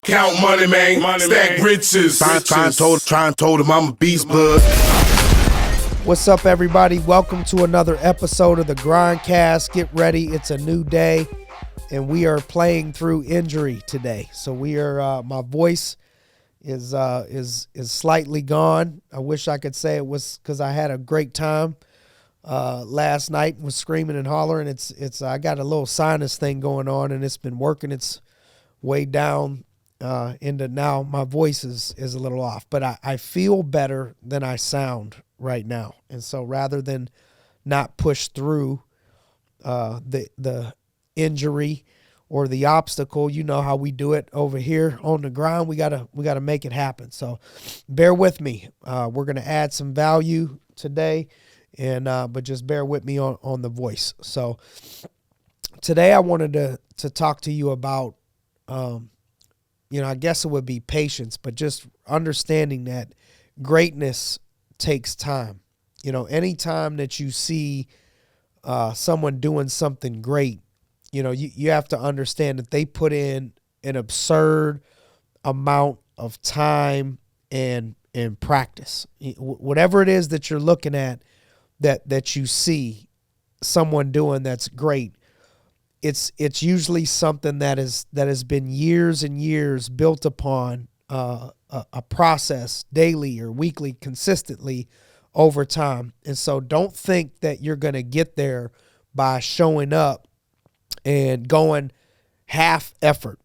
Count money, man. Stack riches. Try and told him I'm a beast blood. What's up, everybody? Welcome to another episode of the Grindcast. Get ready. It's a new day, and we are playing through injury today. So we are, my voice is slightly gone. I wish I could say it was because I had a great time last night, was screaming and hollering. I got a little sinus thing going on, and it's been working its way down into now my voice is a little off, but I feel better than I sound right now. And so rather than not push through the injury or the obstacle, you know how we do it over here on the grind. We gotta make it happen. So bear with me. We're gonna add some value today, and but just bear with me on the voice. So today I wanted to talk to you about I guess it would be patience, but just understanding that greatness takes time. Any time that you see someone doing something great, you have to understand that they put in an absurd amount of time and practice. Whatever it is that you're looking at that you see someone doing that's great, it's usually something that has been years and years built upon a process daily or weekly, consistently over time. And so don't think that you're going to get there by showing up and going half effort,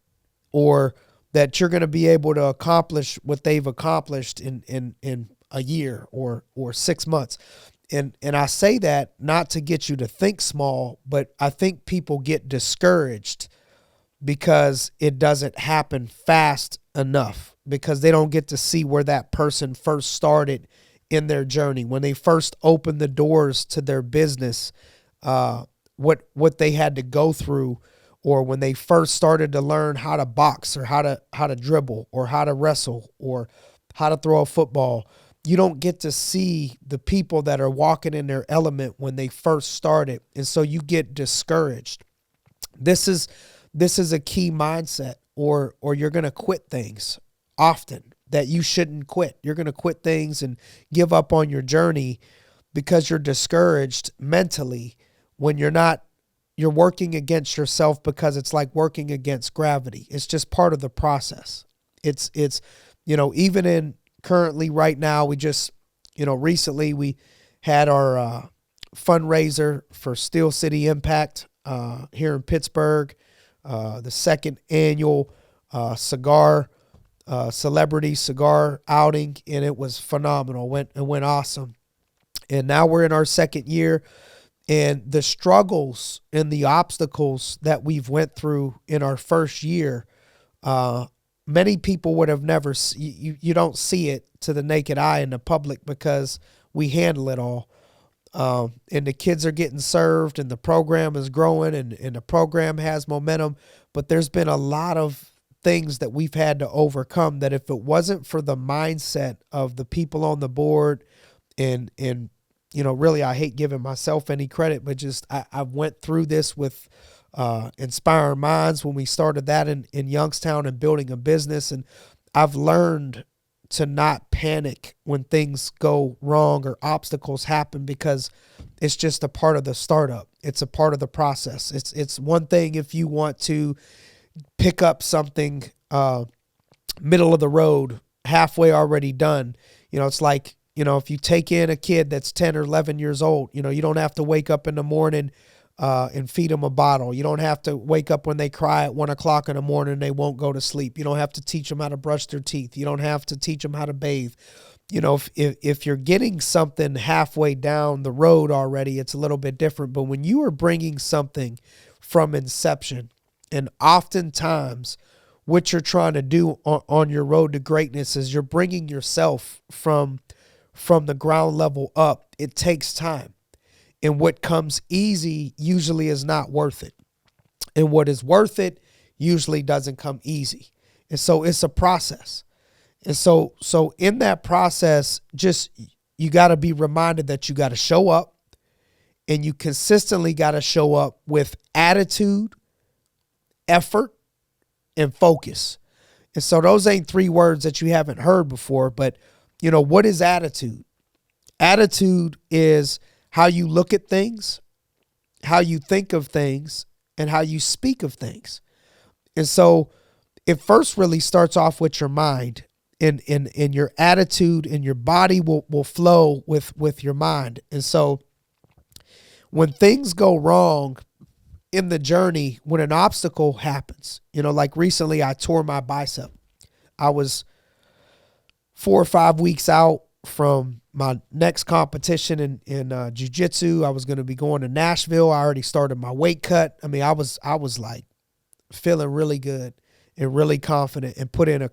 or that you're going to be able to accomplish what they've accomplished in a year or 6 months. And I say that not to get you to think small, but I think people get discouraged because it doesn't happen fast enough, because they don't get to see where that person first started in their journey, when they first opened the doors to their business, what they had to go through, or when they first started to learn how to box or how to dribble or how to wrestle or how to throw a football. You don't get to see the people that are walking in their element when they first started. And so you get discouraged. This is a key mindset, or you're going to quit things often that you shouldn't quit. You're going to quit things and give up on your journey because you're discouraged mentally when you're working against yourself, because it's like working against gravity. It's just part of the process. It's even in currently right now, we just, recently we had our fundraiser for Steel City Impact here in Pittsburgh, the second annual celebrity cigar outing, and it was phenomenal. It went awesome. And now we're in our second year, and the struggles and the obstacles that we've went through in our first year, many people would have never, you don't see it to the naked eye in the public because we handle it all. And the kids are getting served, and the program is growing, and the program has momentum. But there's been a lot of things that we've had to overcome that if it wasn't for the mindset of the people on the board, and really I hate giving myself any credit, but just I went through this with Inspiring Minds when we started that in Youngstown and building a business. And I've learned to not panic when things go wrong or obstacles happen, because it's just a part of the startup. It's a part of the process. It's one thing if you want to pick up something middle of the road, halfway already done. It's like, if you take in a kid that's 10 or 11 years old, you don't have to wake up in the morning and feed them a bottle. You don't have to wake up when they cry at 1 o'clock in the morning and they won't go to sleep. You don't have to teach them how to brush their teeth. You don't have to teach them how to bathe. If you're getting something halfway down the road already, it's a little bit different. But when you are bringing something from inception, and oftentimes what you're trying to do on your road to greatness is you're bringing yourself from the ground level up. It takes time. And what comes easy usually is not worth it. And what is worth it usually doesn't come easy. And so it's a process. And so in that process, just you got to be reminded that you got to show up, and you consistently got to show up with attitude, effort, and focus. And so those ain't 3 words that you haven't heard before, but what is attitude? Attitude is how you look at things, how you think of things, and how you speak of things. And so it first really starts off with your mind, and your attitude, and your body will flow with your mind. And so when things go wrong in the journey, when an obstacle happens, like recently I tore my bicep. I was 4 or 5 weeks out from my next competition in jiu-jitsu. I was going to be going to Nashville. I already started my weight cut. I mean, I was like feeling really good and really confident, and put in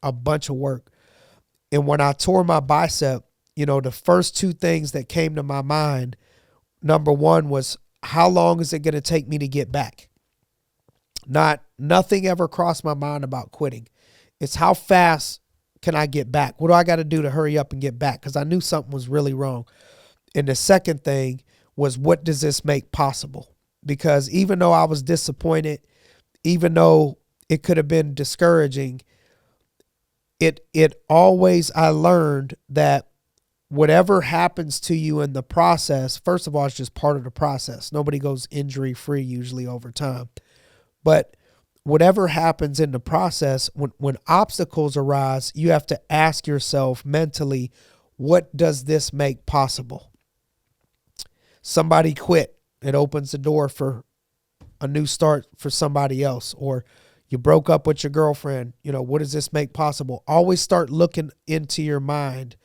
a bunch of work. And when I tore my bicep, the first 2 things that came to my mind, number 1 was, how long is it going to take me to get back? Nothing ever crossed my mind about quitting. It's how fast can I get back? What do I got to do to hurry up and get back? Because I knew something was really wrong. And the second thing was, what does this make possible? Because even though I was disappointed, even though it could have been discouraging, it always, I learned that whatever happens to you in the process, first of all, it's just part of the process. Nobody goes injury free usually over time. But whatever happens in the process, when obstacles arise, you have to ask yourself mentally, what does this make possible? Somebody quit. It opens the door for a new start for somebody else. Or you broke up with your girlfriend. What does this make possible? Always start looking into your mind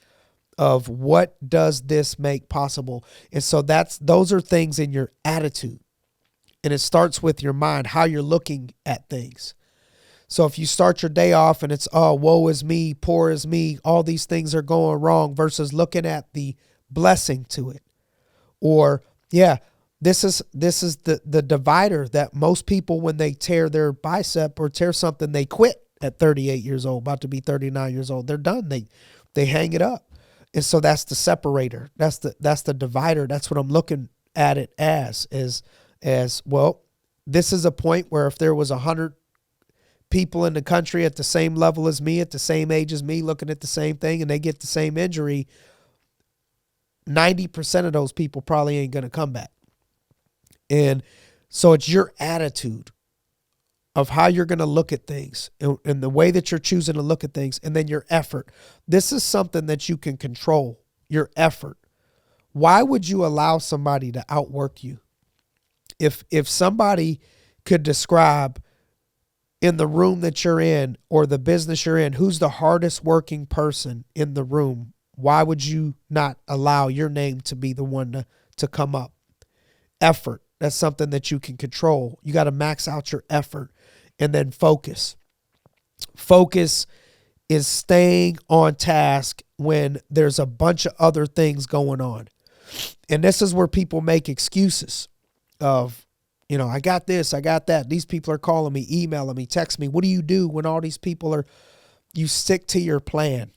of, what does this make possible? And so those are things in your attitude. And it starts with your mind, how you're looking at things. So if you start your day off and it's, oh, woe is me, poor is me, all these things are going wrong, versus looking at the blessing to it. Or, yeah, this is the divider that most people, when they tear their bicep or tear something, they quit at 38 years old, about to be 39 years old. They're done. They hang it up. And so that's the separator. That's the divider. That's what I'm looking at it as well. This is a point where if there was 100 people in the country at the same level as me, at the same age as me, looking at the same thing, and they get the same injury, 90% of those people probably ain't going to come back. And so it's your attitude of how you're going to look at things, and the way that you're choosing to look at things, and then your effort. This is something that you can control, your effort. Why would you allow somebody to outwork you? If somebody could describe in the room that you're in or the business you're in, who's the hardest working person in the room, why would you not allow your name to be the one to come up? Effort. That's something that you can control. You got to max out your effort. And then focus. Focus is staying on task when there's a bunch of other things going on. And this is where people make excuses of, I got this, I got that. These people are calling me, emailing me, texting me. What do you do when all these people are? You stick to your plan.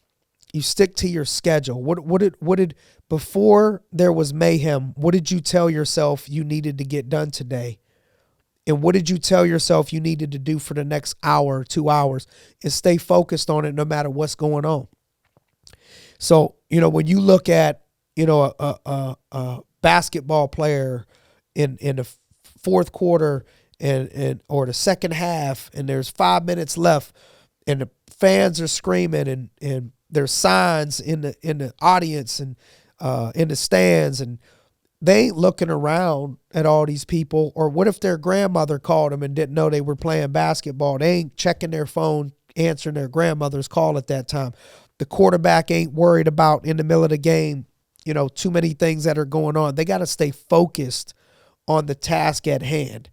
You stick to your schedule. What did before there was mayhem, what did you tell yourself you needed to get done today? And what did you tell yourself you needed to do for the next hour, 2 hours, and stay focused on it no matter what's going on? So, when you look at, a basketball player in the fourth quarter or the second half, and there's 5 minutes left, and the fans are screaming, and there's signs in the audience and in the stands, and they ain't looking around at all these people. Or what if their grandmother called them and didn't know they were playing basketball? They ain't checking their phone, answering their grandmother's call at that time. The quarterback ain't worried about, in the middle of the game, too many things that are going on. They got to stay focused on the task at hand.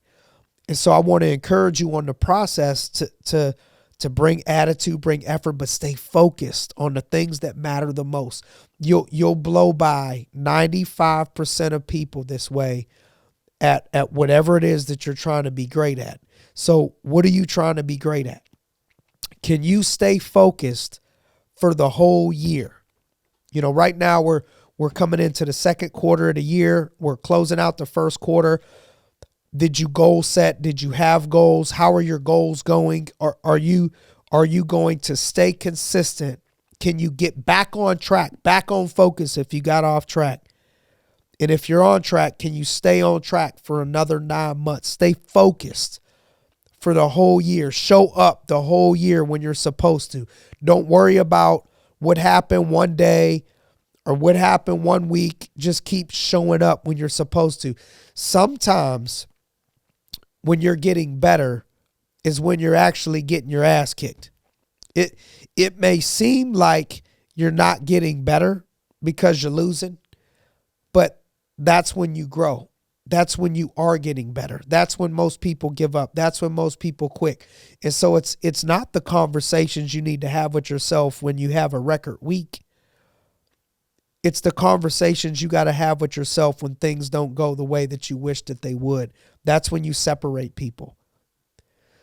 And so I want to encourage you on the process to bring attitude, bring effort, but stay focused on the things that matter the most. You'll blow by 95% of people this way at whatever it is that you're trying to be great at. So what are you trying to be great at? Can you stay focused for the whole year? Right now we're coming into the second quarter of the year. We're closing out the first quarter. Did you goal set? Did you have goals? How are your goals going? Are you Are you going to stay consistent? Can you get back on track, back on focus if you got off track? And if you're on track, can you stay on track for another 9 months? Stay focused for the whole year. Show up the whole year when you're supposed to. Don't worry about what happened one day or what happened 1 week. Just keep showing up when you're supposed to. Sometimes when you're getting better is when you're actually getting your ass kicked. It may seem like you're not getting better because you're losing, but that's when you grow. That's when you are getting better. That's when most people give up. That's when most people quit. And so it's not the conversations you need to have with yourself when you have a record week. It's the conversations you got to have with yourself when things don't go the way that you wish that they would. That's when you separate people.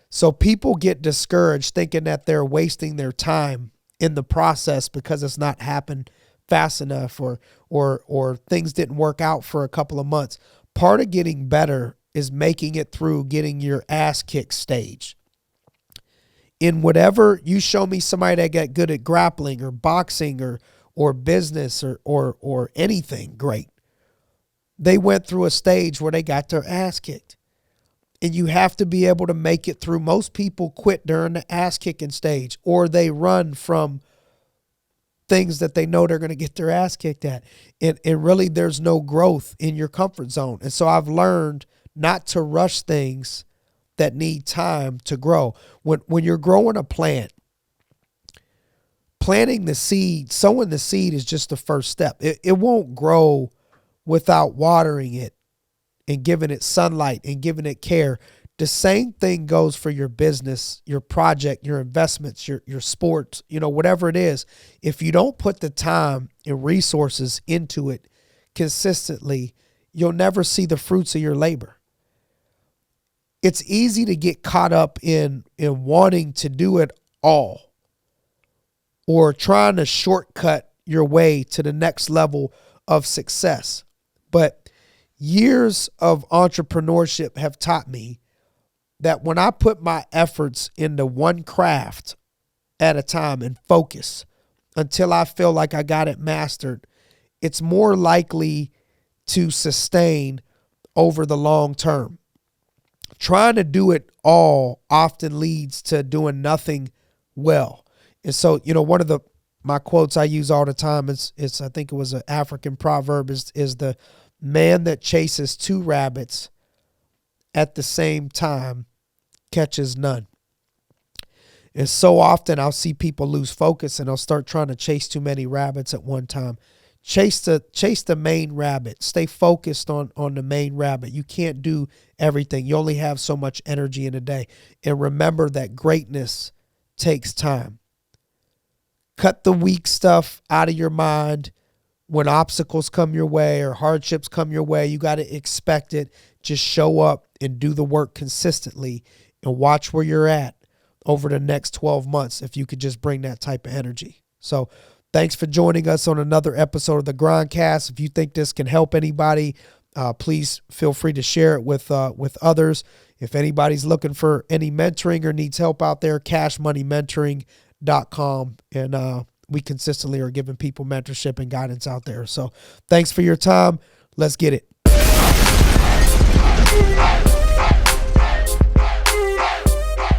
So people get discouraged thinking that they're wasting their time in the process because it's not happened fast enough or things didn't work out for a couple of months. Part of getting better is making it through getting your ass kicked stage. In whatever, you show me somebody that got good at grappling or boxing or business or anything great. They went through a stage where they got their ass kicked. And you have to be able to make it through. Most people quit during the ass kicking stage, or they run from things that they know they're going to get their ass kicked at. And really there's no growth in your comfort zone. And so I've learned not to rush things that need time to grow. When you're growing a plant, planting the seed, sowing the seed is just the first step. It won't grow without watering it and giving it sunlight and giving it care. The same thing goes for your business, your project, your investments, your sports, whatever it is. If you don't put the time and resources into it consistently, you'll never see the fruits of your labor. It's easy to get caught up in wanting to do it all or trying to shortcut your way to the next level of success. But years of entrepreneurship have taught me that when I put my efforts into one craft at a time and focus until I feel like I got it mastered, it's more likely to sustain over the long term. Trying to do it all often leads to doing nothing well. And so, one of my quotes I use all the time is I think it was an African proverb is the man that chases two rabbits at the same time catches none. And so often I'll see people lose focus and they'll start trying to chase too many rabbits at one time. Chase the main rabbit. Stay focused on the main rabbit. You can't do everything. You only have so much energy in a day. And remember that greatness takes time. Cut the weak stuff out of your mind. When obstacles come your way or hardships come your way, you got to expect it. Just show up and do the work consistently and watch where you're at over the next 12 months if you could just bring that type of energy. So thanks for joining us on another episode of the Grindcast. If you think this can help anybody, please feel free to share it with others. If anybody's looking for any mentoring or needs help out there, cashmoneymentoring.com. And we consistently are giving people mentorship and guidance out there. So thanks for your time. Let's get it.